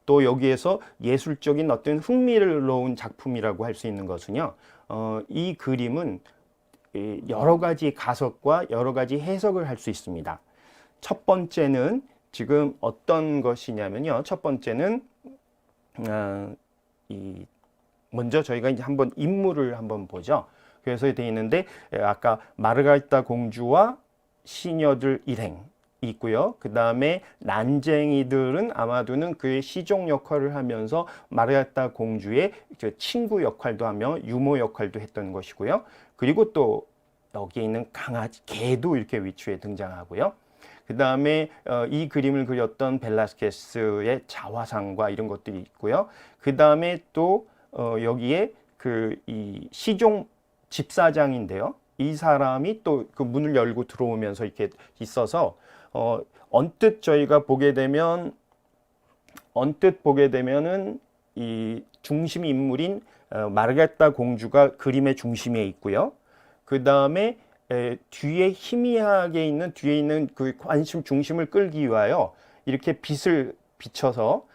또 여기에서 예술적인 어떤 흥미로운 작품이라고 할 수 있는 것은요, 이 그림은 여러 가지 가설과 여러 가지 해석을 할 수 있습니다. 첫 번째는 지금 어떤 것이냐면요. 첫 번째는 먼저 저희가 이제 한번 인물을 한번 보죠. 그래서 되어 있는데 아까 마르가리타 공주와 시녀들 일행 있고요. 그 다음에 난쟁이들은 아마도는 그의 시종 역할을 하면서 마르가리타 공주의 친구 역할도 하며 유모 역할도 했던 것이고요. 그리고 또 여기에 있는 강아지, 개도 이렇게 위치에 등장하고요. 그 다음에 이 그림을 그렸던 벨라스케스의 자화상과 이런 것들이 있고요. 그 다음에 또 여기에 이 시종 집사장인데요. 이 사람이 또 그 문을 열고 들어오면서 이렇게 있어서 언뜻 저희가 보게 되면은 이 중심 인물인 마르가리타 공주가 그림의 중심에 있고요. 그 다음에 뒤에 희미하게 있는 뒤에 있는 그 관심 중심을 끌기 위하여 이렇게 빛을 비춰서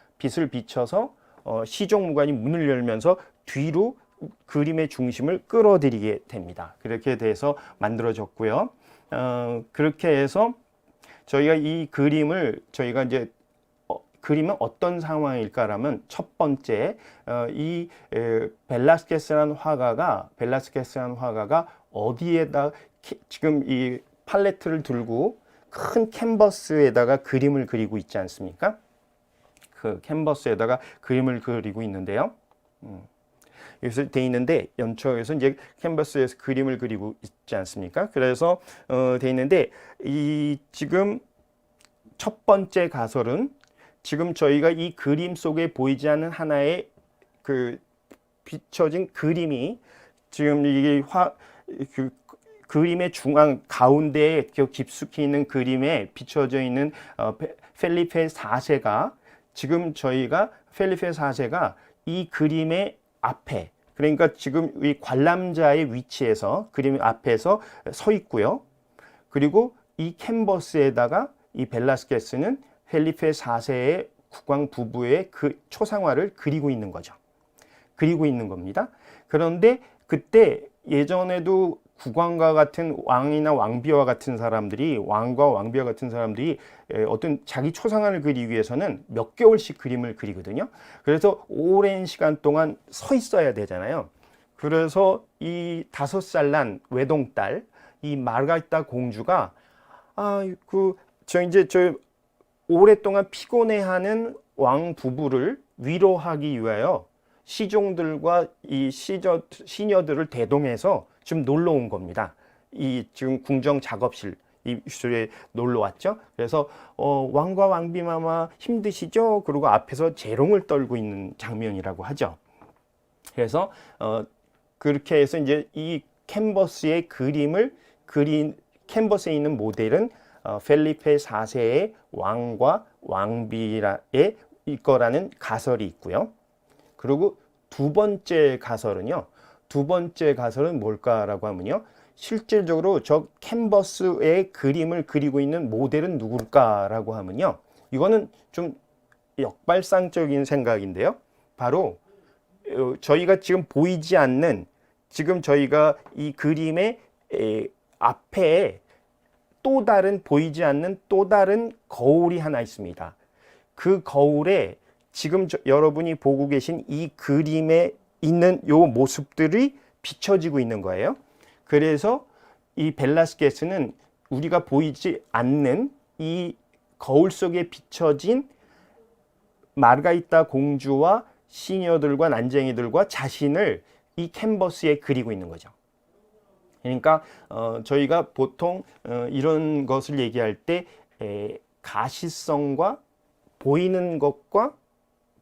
시종무관이 문을 열면서 뒤로 그림의 중심을 끌어들이게 됩니다. 그렇게 돼서 만들어졌고요. 그렇게 해서 저희가 이 그림을 저희가 이제 그림은 어떤 상황일까라면 첫 번째 이 벨라스케스라는 화가가 어디에다 지금 이 팔레트를 들고 큰 캔버스에다가 그림을 그리고 있지 않습니까? 그 캔버스에다가 그림을 그리고 있는데요. 여기서 돼 있는데 연초에서 이제 캔버스에서 그림을 그리고 있지 않습니까? 그래서 돼 있는데 이 지금 첫 번째 가설은 지금 저희가 이 그림 속에 보이지 않는 하나의 그 비춰진 그림이 지금 이게 그림의 중앙 가운데에 깊숙이 있는 그림에 비춰져 있는 펠리페 4세가 지금 저희가 펠리페 4세가 이 그림의 앞에, 그러니까 지금 이 관람자의 위치에서 그림 앞에서 서 있고요. 그리고 이 캔버스에다가 이 벨라스케스는 펠리페 4세의 국왕 부부의 그 초상화를 그리고 있는 거죠. 그리고 있는 겁니다. 그런데 그때 예전에도 국왕과 같은 왕이나 왕비와 같은 사람들이 어떤 자기 초상화를 그리기 위해서는 몇 개월씩 그림을 그리거든요. 그래서 오랜 시간 동안 서 있어야 되잖아요. 그래서 이 5살 난 외동딸 이 마르가리타 공주가 저 오랫동안 피곤해하는 왕 부부를 위로하기 위하여 시종들과 이 시녀들을 대동해서 좀 놀러 온 겁니다. 이 지금 궁정 작업실 이에 놀러 왔죠. 그래서 왕과 왕비마마 힘드시죠? 그리고 앞에서 재롱을 떨고 있는 장면이라고 하죠. 그래서 그렇게 해서 이제 이 캔버스의 그림을 그린 캔버스에 있는 모델은 펠리페 4세의 왕과 왕비의 거라는 가설이 있고요. 그리고 두 번째 가설은 뭘까라고 하면요. 실질적으로 저 캔버스의 그림을 그리고 있는 모델은 누굴까라고 하면요. 이거는 좀 역발상적인 생각인데요. 바로 저희가 지금 보이지 않는 지금 저희가 이 그림의 앞에 또 다른 보이지 않는 또 다른 거울이 하나 있습니다. 그 거울에 지금 여러분이 보고 계신 이 그림에 있는 요 모습들이 비춰지고 있는 거예요. 그래서 이 벨라스케스는 우리가 보이지 않는 이 거울 속에 비춰진 마르가리타 공주와 시녀들과 난쟁이들과 자신을 이 캔버스에 그리고 있는 거죠. 그러니까 저희가 보통 이런 것을 얘기할 때 가시성과 보이는 것과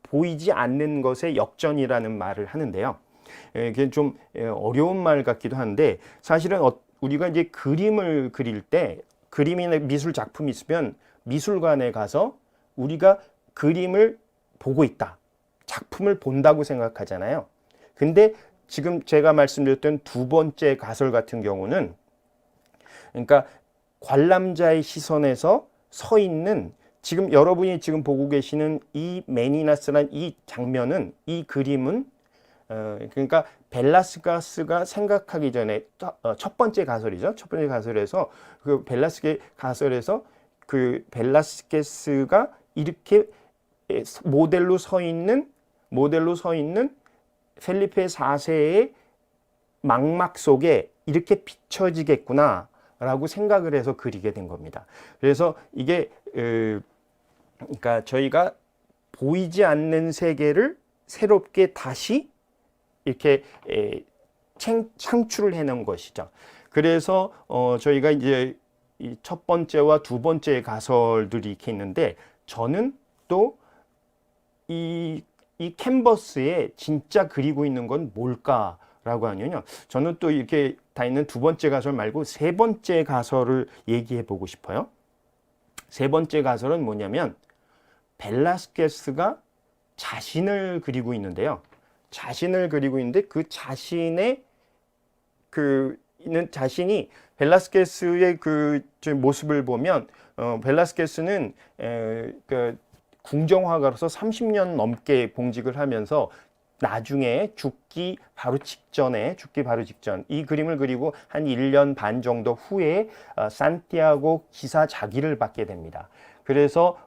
보이지 않는 것의 역전이라는 말을 하는데요. 이게 좀 어려운 말 같기도 한데 사실은 우리가 이제 그림을 그릴 때 그림이나 미술 작품이 있으면 미술관에 가서 우리가 그림을 보고 있다. 작품을 본다고 생각하잖아요. 근데 지금 제가 말씀드렸던 두 번째 가설 같은 경우는 그러니까 관람자의 시선에서 서 있는 지금 여러분이 지금 보고 계시는 이 메니나스란 이 장면은, 이 그림은 그러니까 벨라스가스가 생각하기 전에 첫 번째 가설이죠. 첫 번째 가설에서 그 벨라스게 가설에서 그 벨라스케스가 이렇게 모델로 서 있는 펠리페 4세의 망막 속에 이렇게 비춰지겠구나라고 생각을 해서 그리게 된 겁니다. 그래서 이게 그러니까 저희가 보이지 않는 세계를 새롭게 다시 이렇게 창출을 해놓은 것이죠. 그래서 저희가 이제 이 첫 번째와 두 번째 가설들이 이렇게 있는데, 저는 또 이 캔버스에 진짜 그리고 있는 건 뭘까라고 하면요, 저는 또 이렇게 다 있는 두 번째 가설 말고 세 번째 가설을 얘기해 보고 싶어요. 세 번째 가설은 뭐냐면, 벨라스케스가 자신을 그리고 있는데요. 자신을 그리고 있는데 그 자신의 있는 자신이 벨라스케스의 그 모습을 보면 벨라스케스는 그 궁정화가로서 30년 넘게 봉직을 하면서 나중에 죽기 바로 직전 이 그림을 그리고 한 1년 반 정도 후에 산티아고 기사 자기를 받게 됩니다. 그래서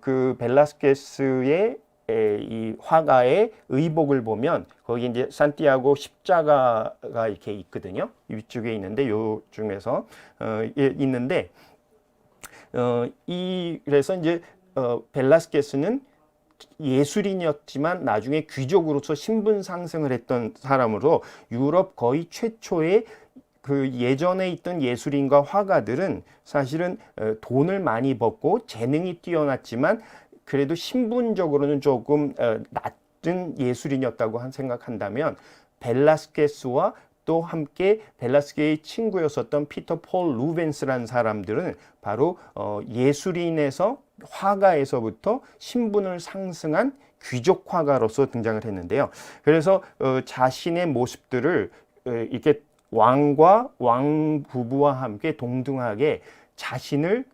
그 벨라스케스의 이 화가의 의복을 보면 거기 이제 산티아고 십자가가 이렇게 있거든요. 위쪽에 있는데 요 중에서 있는데 그래서 이제 벨라스케스는 예술인이었지만 나중에 귀족으로서 신분 상승을 했던 사람으로, 유럽 거의 최초의 그 예전에 있던 예술인과 화가들은 사실은 돈을 많이 벌고 재능이 뛰어났지만 그래도 신분적으로는 조금 낮은 예술인이었다고 생각한다면, 벨라스케스와 또 함께 벨라스케의 친구였었던 피터 폴 루벤스라는 사람들은 바로 예술인에서 화가에서부터 신분을 상승한 귀족 화가로서 등장을 했는데요. 그래서 자신의 모습들을 이렇게 왕과 왕 부부와 함께 동등하게 자신의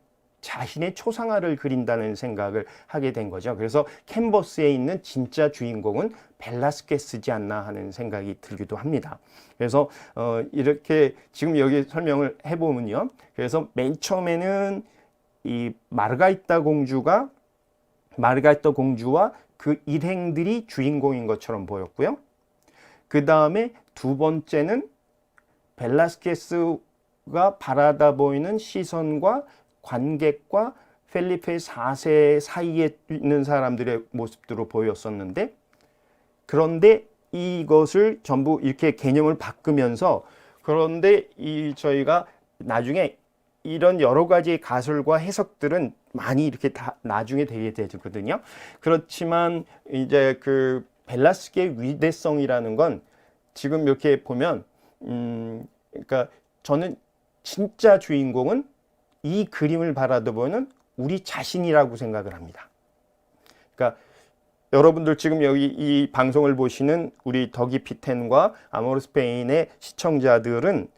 초상화를 그린다는 생각을 하게 된 거죠. 그래서 캔버스에 있는 진짜 주인공은 벨라스케스지 않나 하는 생각이 들기도 합니다. 그래서 이렇게 지금 여기 설명을 해보면요, 그래서 맨 처음에는 이 마르가리타 공주와 그 일행들이 주인공인 것처럼 보였고요. 그 다음에 두 번째는 벨라스케스가 바라다 보이는 시선과 관객과 펠리페 4세 사이에 있는 사람들의 모습들로 보였었는데, 그런데 이것을 전부 이렇게 개념을 바꾸면서, 그런데 저희가 나중에 이런 여러 가지 가설과 해석들은 많이 이렇게 다 나중에 되게 되거든요. 그렇지만 이제 그 벨라스케의 위대성이라는 건 지금 이렇게 보면 그러니까 저는 진짜 주인공은 이 그림을 바라보는 우리 자신이라고 생각을 합니다. 그러니까 여러분들 지금 여기 이 방송을 보시는 우리 더기 피텐과 아모르 스페인의 시청자들은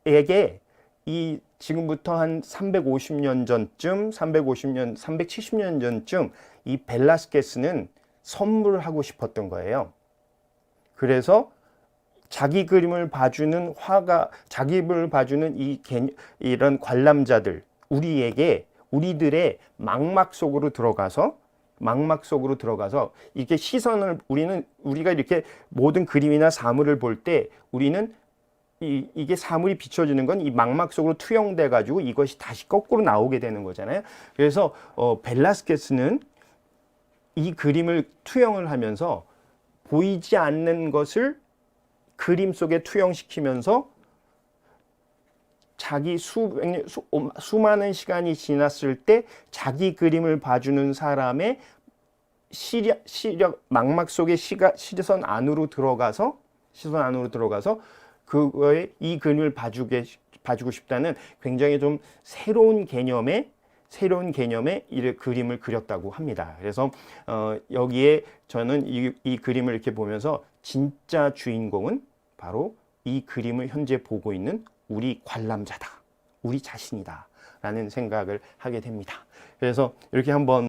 에게 이 지금부터 한 370년 전쯤 이 벨라스케스는 선물하고 싶었던 거예요. 그래서 자기 그림을 봐주는 자기를 봐주는 이런 관람자들, 우리들의 망막 속으로 들어가서 이렇게 시선을 우리가 이렇게 모든 그림이나 사물을 볼 때 우리는 이게 사물이 비춰지는 건 이 망막 속으로 투영돼 가지고 이것이 다시 거꾸로 나오게 되는 거잖아요. 그래서 벨라스케스는 이 그림을 투영을 하면서 보이지 않는 것을 그림 속에 투영시키면서 자기 수많은 시간이 지났을 때 자기 그림을 봐주는 사람의 망막 속의 시선 안으로 들어가서 그거에 이 그림을 봐주고 싶다는 굉장히 좀 새로운 개념의 이 그림을 그렸다고 합니다. 그래서 여기에 저는 이 그림을 이렇게 보면서 진짜 주인공은 바로 이 그림을 현재 보고 있는 우리 관람자다, 우리 자신이다 라는 생각을 하게 됩니다. 그래서 이렇게 한번